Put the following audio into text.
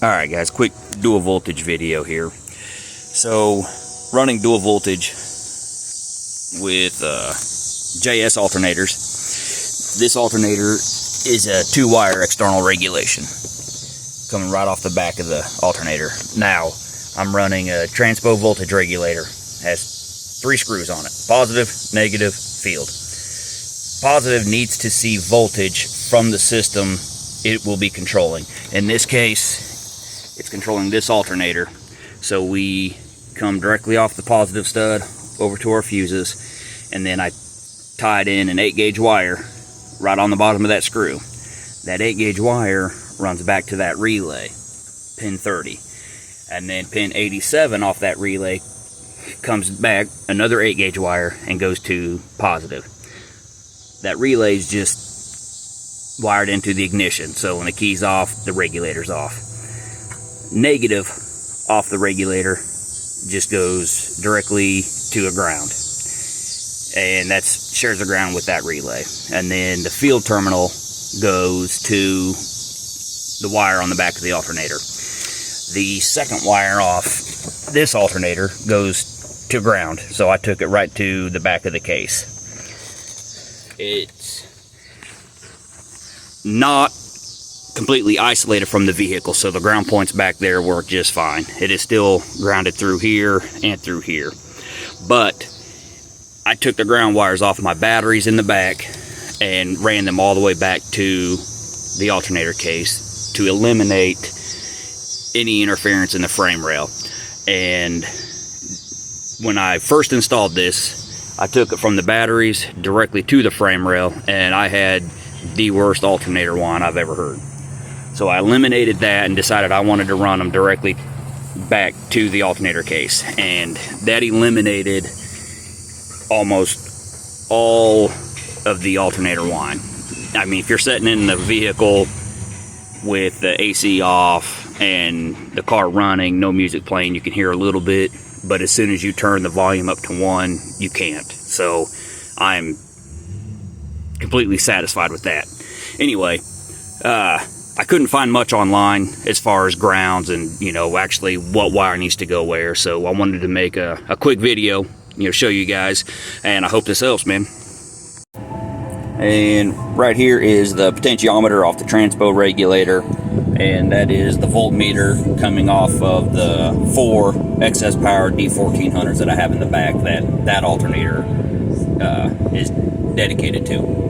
Alright guys, quick dual voltage video here. So, running dual voltage with JS alternators. This alternator is a 2-wire external regulation coming right off the back of the alternator. Now, I'm running a transpo voltage regulator. Has 3 screws on it. Positive, negative, field. Positive needs to see voltage from the system it will be controlling. In this case, it's controlling this alternator. So we come directly off the positive stud over to our fuses, and then I tied in an 8-gauge wire right on the bottom of that screw. That 8-gauge wire runs back to that relay, pin 30. And then pin 87 off that relay comes back, another 8-gauge wire, and goes to positive. That relay is just wired into the ignition, so when the key's off, the regulator's off. Negative off the regulator just goes directly to a ground, and that shares the ground with that relay. And then the field terminal goes to the wire on the back of the alternator. The second wire off this alternator goes to ground, so I took it right to the back of the case. It's not completely isolated from the vehicle, so the ground points back there work just fine. It is still grounded through here and through here. But I took the ground wires off my batteries in the back and ran them all the way back to the alternator case to eliminate any interference in the frame rail. And when I first installed this, I took it from the batteries directly to the frame rail, and I had the worst alternator whine I've ever heard. So I eliminated that and decided I wanted to run them directly back to the alternator case, and that eliminated almost all of the alternator whine. I mean, if you're sitting in the vehicle with the AC off and the car running, no music playing, you can hear a little bit, but as soon as you turn the volume up to 1, you can't. So I'm completely satisfied with that. Anyway, I couldn't find much online as far as grounds and, actually what wire needs to go where. So I wanted to make a quick video, show you guys, and I hope this helps, man. And right here is the potentiometer off the transpo regulator, and that is the voltmeter coming off of the 4 excess power D1400s that I have in the back that alternator is dedicated to.